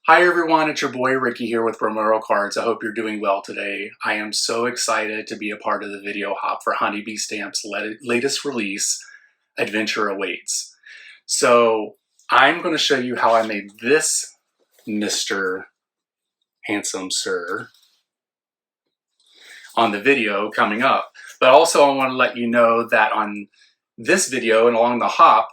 Hi everyone, it's your boy Ricky here with Romero Cards. I hope you're doing well today. I am so excited to be a part of the video hop for Honeybee Stamp's latest release, Adventure Awaits. So I'm going to show you how I made this Mr. Handsome Sir on the video coming up. But also I want to let you know that on this video and along the hop,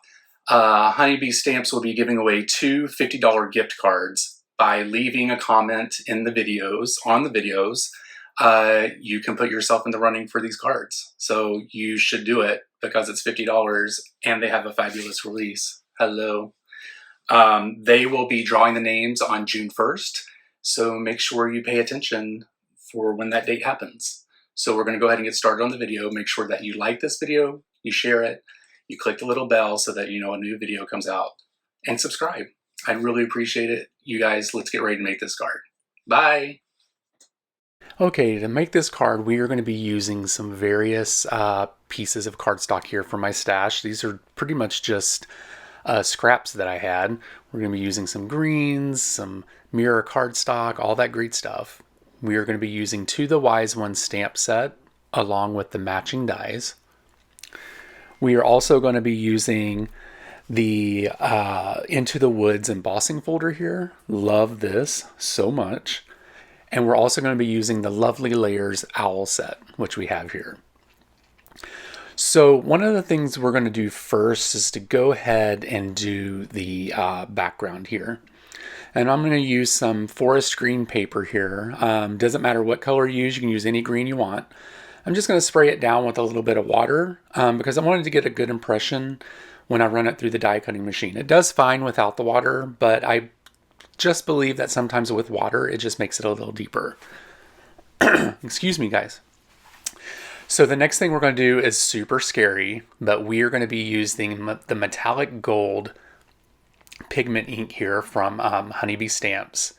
Honeybee Stamps will be giving away two $50 gift cards by leaving a comment in the videos, on the videos. You can put yourself in the running for these cards. So you should do it because it's $50 and they have a fabulous release. Hello. They will be drawing the names on June 1st. So make sure you pay attention for when that date happens. So we're going to go ahead and get started on the video. Make sure that you like this video, you share it, you click the little bell so that you know a new video comes out, and subscribe. I'd really appreciate it. You guys, let's get ready to make this card. Bye. Okay, to make this card, we are going to be using some various pieces of cardstock here from my stash. These are pretty much just scraps that I had. We're going to be using some greens, some mirror cardstock, all that great stuff. We are going to be using To the Wise One stamp set along with the matching dies. We are also going to be using the Into the Woods embossing folder here. Love this so much. And we're also going to be using the Lovely Layers owl set, which we have here. So one of the things we're going to do first is to go ahead and do the background here. And I'm going to use some forest green paper here. Doesn't matter what color you use, you can use any green you want. I'm just going to spray it down with a little bit of water because I wanted to get a good impression when I run it through the die cutting machine. It does fine without the water, but I just believe that sometimes with water, it just makes it a little deeper. Excuse me, guys. So the next thing we're going to do is super scary, but we are going to be using the metallic gold pigment ink here from Honeybee Stamps.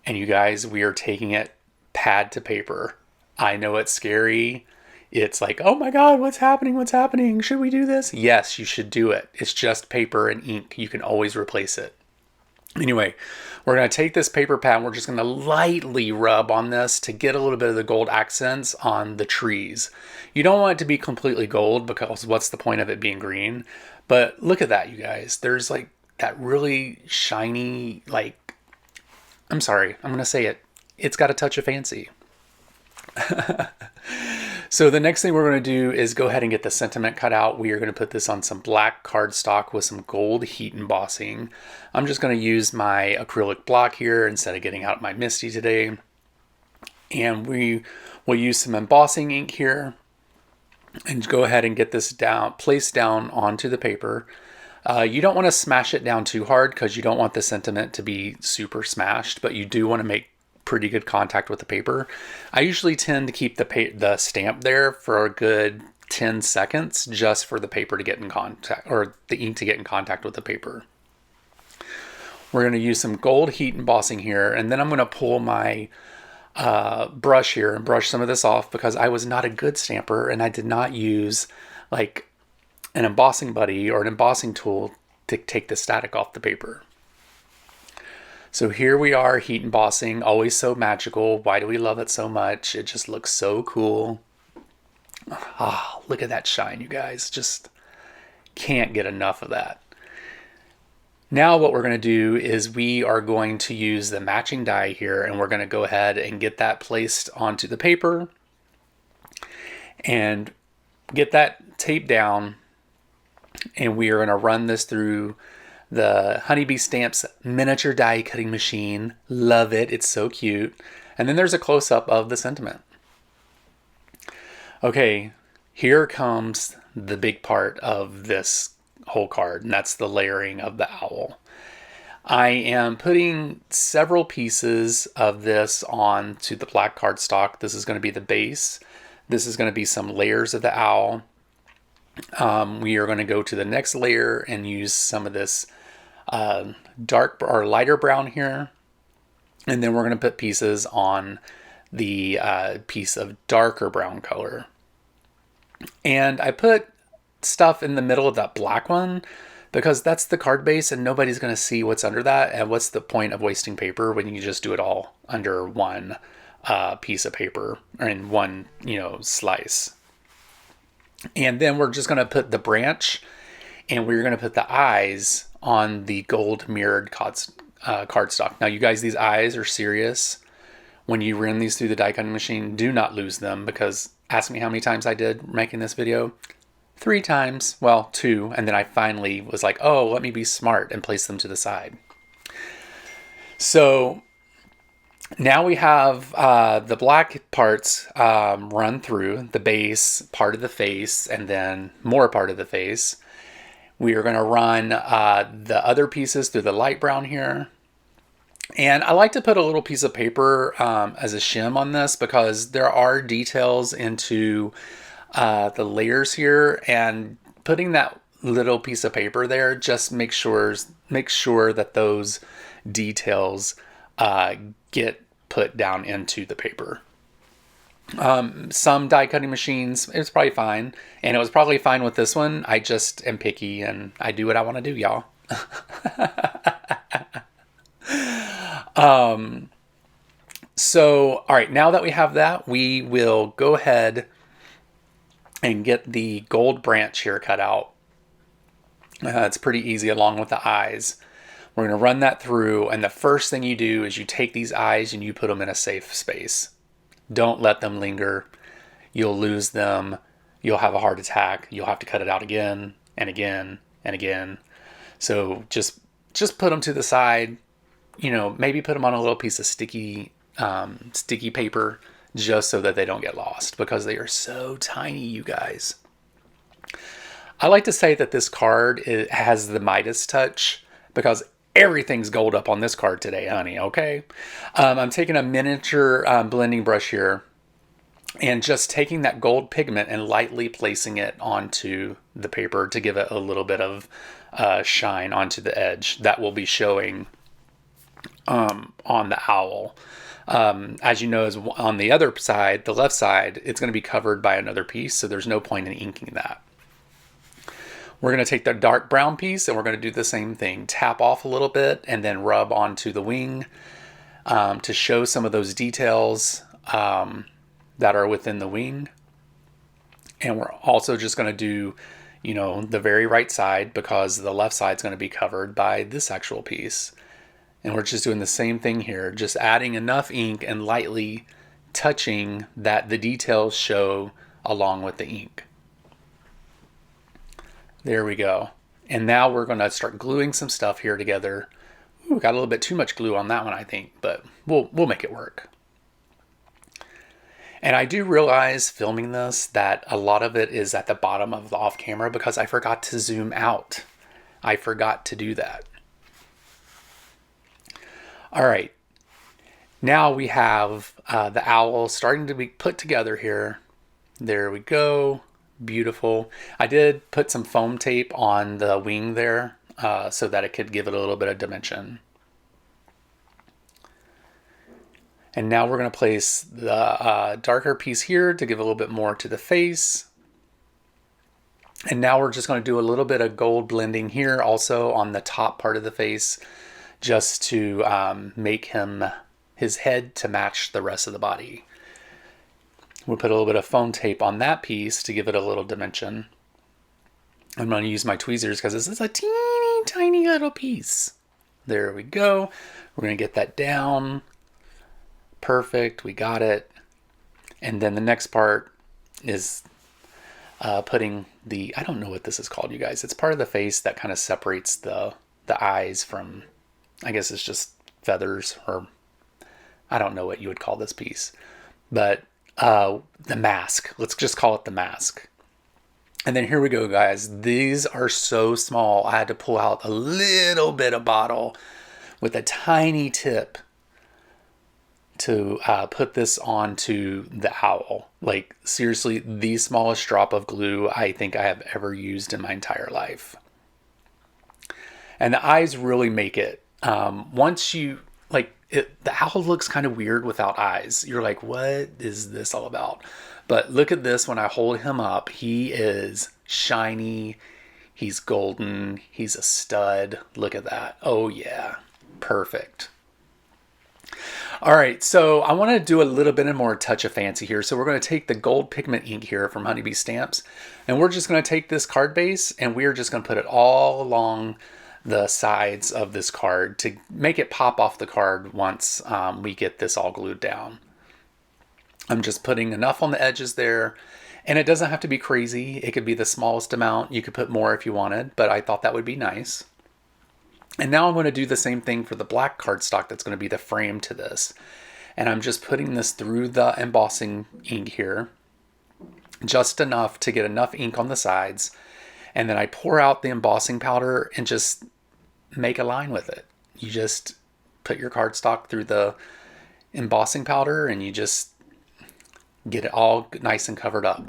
And you guys, we are taking it pad to paper. I know it's scary. It's like, oh my God, what's happening? What's happening? Should we do this? Yes, you should do it. It's just paper and ink. You can always replace it. Anyway, we're going to take this paper pad and we're just going to lightly rub on this to get a little bit of the gold accents on the trees. You don't want it to be completely gold because what's the point of it being green? But look at that, you guys. There's like that really shiny, like, I'm sorry, I'm going to say it. It's got a touch of fancy. So the next thing we're going to do is go ahead and get the sentiment cut out. We are going to put this on some black cardstock with some gold heat embossing. I'm just going to use my acrylic block here instead of getting out my Misty today. And we will use some embossing ink here and go ahead and get this down, placed down onto the paper. You don't want to smash it down too hard because you don't want the sentiment to be super smashed, but you do want to make pretty good contact with the paper. I usually tend to keep the stamp there for a good 10 seconds just for the paper to get in contact, or the ink to get in contact with the paper. We're going to use some gold heat embossing here, and then I'm going to pull my brush here and brush some of this off because I was not a good stamper and I did not use like an embossing buddy or an embossing tool to take the static off the paper. So here we are, heat embossing, always so magical. Why do we love it so much? It just looks so cool. Ah, look at that shine, you guys. Just can't get enough of that. Now what we're going to do is we are going to use the matching die here, and we're going to go ahead and get that placed onto the paper and get that taped down. And we are going to run this through the Honeybee Stamps miniature die cutting machine. Love it. It's so cute. And then there's a close-up of the sentiment. Okay, here comes the big part of this whole card, and that's the layering of the owl. I am putting several pieces of this onto the black cardstock. This is going to be the base. This is going to be some layers of the owl. We are going to go to the next layer and use some of this dark or lighter brown here, and then we're going to put pieces on the piece of darker brown color. And I put stuff in the middle of that black one because that's the card base and nobody's going to see what's under that. And what's the point of wasting paper when you just do it all under one piece of paper or in one, slice. And then we're just going to put the branch and we're going to put the eyes on the gold mirrored cardstock. Now, you guys, these eyes are serious. When you run these through the die cutting machine, do not lose them, because ask me how many times I did making this video. 3 times. Well, 2. And then I finally was like, oh, let me be smart and place them to the side. So now we have the black parts run through the base, part of the face, and then more part of the face. We are going to run the other pieces through the light brown here. And I like to put a little piece of paper as a shim on this, because there are details into the layers here, and putting that little piece of paper there just make sure that those details get put down into the paper. Some die cutting machines, it's probably fine, and it was probably fine with this one. I just am picky and I do what I want to do, y'all. So, all right, now that we have that, we will go ahead and get the gold branch here cut out. It's pretty easy, along with the eyes. We're going to run that through, and the first thing you do is you take these eyes and you put them in a safe space. Don't let them linger. You'll lose them. You'll have a heart attack. You'll have to cut it out again and again and again. So just put them to the side. Maybe put them on a little piece of sticky paper, just so that they don't get lost, because they are so tiny, you guys. I like to say that this card has the Midas touch, because everything's gold up on this card today, honey, okay? I'm taking a miniature blending brush here and just taking that gold pigment and lightly placing it onto the paper to give it a little bit of shine onto the edge that will be showing on the owl. As you know, is on the other side, the left side, it's going to be covered by another piece, so there's no point in inking that. We're going to take the dark brown piece and we're going to do the same thing. Tap off a little bit and then rub onto the wing to show some of those details that are within the wing. And we're also just going to do, the very right side, because the left side is going to be covered by this actual piece. And we're just doing the same thing here, just adding enough ink and lightly touching that the details show along with the ink. There we go. And now we're going to start gluing some stuff here together. Ooh, got a little bit too much glue on that one, I think, but we'll make it work. And I do realize filming this that a lot of it is at the bottom of the off camera, because I forgot to zoom out. I forgot to do that. All right, now we have the owl starting to be put together here. There we go, beautiful. I did put some foam tape on the wing there so that it could give it a little bit of dimension. And now we're going to place the darker piece here to give a little bit more to the face. And now we're just going to do a little bit of gold blending here also on the top part of the face, just to make his head to match the rest of the body. We'll put a little bit of foam tape on that piece to give it a little dimension. I'm going to use my tweezers because this is a teeny tiny little piece. There we go. We're going to get that down. Perfect. We got it. And then the next part is putting I don't know what this is called, you guys. It's part of the face that kind of separates the eyes from, I guess it's just feathers, or I don't know what you would call this piece. But the mask. Let's just call it the mask. And then here we go, guys. These are so small. I had to pull out a little bit of bottle with a tiny tip to put this onto the owl. Like, seriously, the smallest drop of glue I think I have ever used in my entire life. And the eyes really make it. Once you, the owl looks kind of weird without eyes. You're like, what is this all about? But look at this when I hold him up. He is shiny. He's golden. He's a stud. Look at that. Oh yeah, perfect. All right, so I want to do a little bit more touch of fancy here. So we're going to take the gold pigment ink here from Honeybee Stamps, and we're just going to take this card base and we're just going to put it all along the sides of this card to make it pop off the card once we get this all glued down. I'm just putting enough on the edges there, and it doesn't have to be crazy. It could be the smallest amount. You could put more if you wanted, but I thought that would be nice. And now I'm going to do the same thing for the black cardstock that's going to be the frame to this. And I'm just putting this through the embossing ink here, just enough to get enough ink on the sides. And then I pour out the embossing powder and just make a line with it. You just put your cardstock through the embossing powder and you just get it all nice and covered up.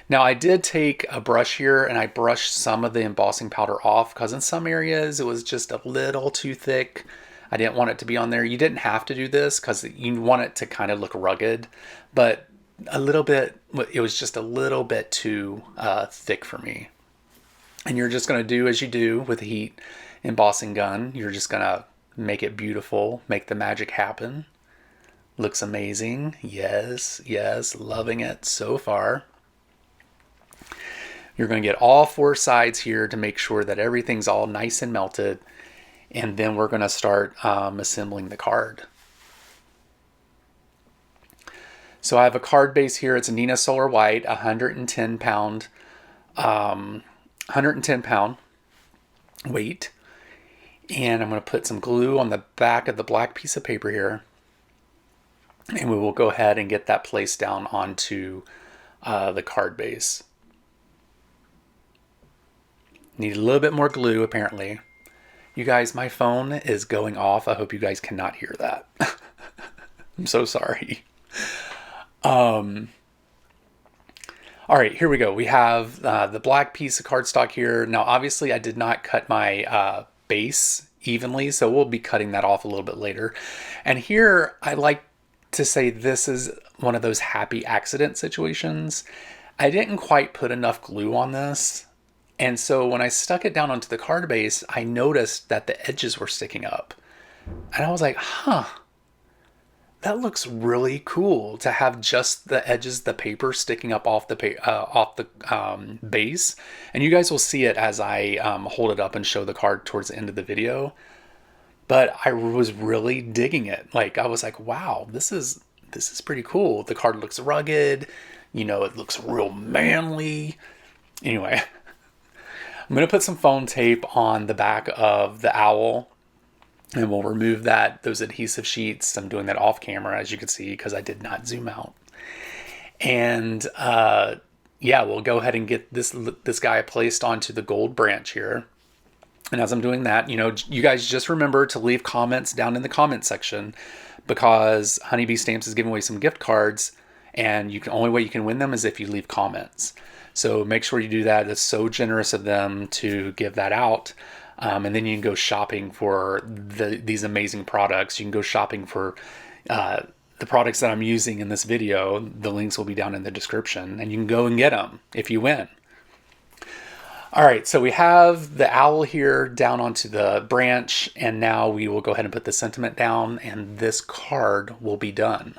Now I did take a brush here and I brushed some of the embossing powder off because in some areas it was just a little too thick. I didn't want it to be on there. You didn't have to do this because you want it to kind of look rugged, but a little bit, it was just a little bit too thick for me. And you're just going to do as you do with the heat embossing gun. You're just going to make it beautiful, make the magic happen. Looks amazing. Yes, yes, loving it so far. You're going to get all four sides here to make sure that everything's all nice and melted. And then we're going to start assembling the card. So I have a card base here. It's a Neenah Solar White, 110 pound weight. And I'm going to put some glue on the back of the black piece of paper here. And we will go ahead and get that placed down onto the card base. Need a little bit more glue, apparently. You guys, my phone is going off. I hope you guys cannot hear that. I'm so sorry. All right, here we go. We have the black piece of cardstock here. Now, obviously, I did not cut my base evenly, so we'll be cutting that off a little bit later. And here, I like to say this is one of those happy accident situations. I didn't quite put enough glue on this. And so when I stuck it down onto the card base, I noticed that the edges were sticking up. And I was like, huh, that looks really cool to have just the edges, the paper sticking up off the base. And you guys will see it as I hold it up and show the card towards the end of the video. But I was really digging it. Like, I was like, wow, this is pretty cool. The card looks rugged. You know, it looks real manly. Anyway, I'm going to put some foam tape on the back of the owl and we'll remove those adhesive sheets. I'm doing that off camera, as you can see, because I did not zoom out. And yeah, we'll go ahead and get this guy placed onto the gold branch here. And as I'm doing that, you know, you guys just remember to leave comments down in the comment section because Honeybee Stamps is giving away some gift cards and only way you can win them is if you leave comments. So make sure you do that. It's so generous of them to give that out. And then you can go shopping for these amazing products. You can go shopping for the products that I'm using in this video. The links will be down in the description. And you can go and get them if you win. All right, so we have the owl here down onto the branch. And now we will go ahead and put the sentiment down. And this card will be done.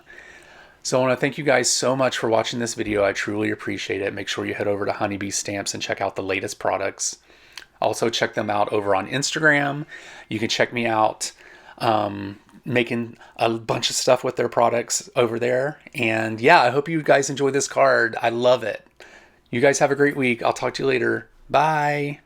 So I want to thank you guys so much for watching this video. I truly appreciate it. Make sure you head over to Honeybee Stamps and check out the latest products. Also check them out over on Instagram. You can check me out making a bunch of stuff with their products over there. And yeah, I hope you guys enjoy this card. I love it. You guys have a great week. I'll talk to you later. Bye.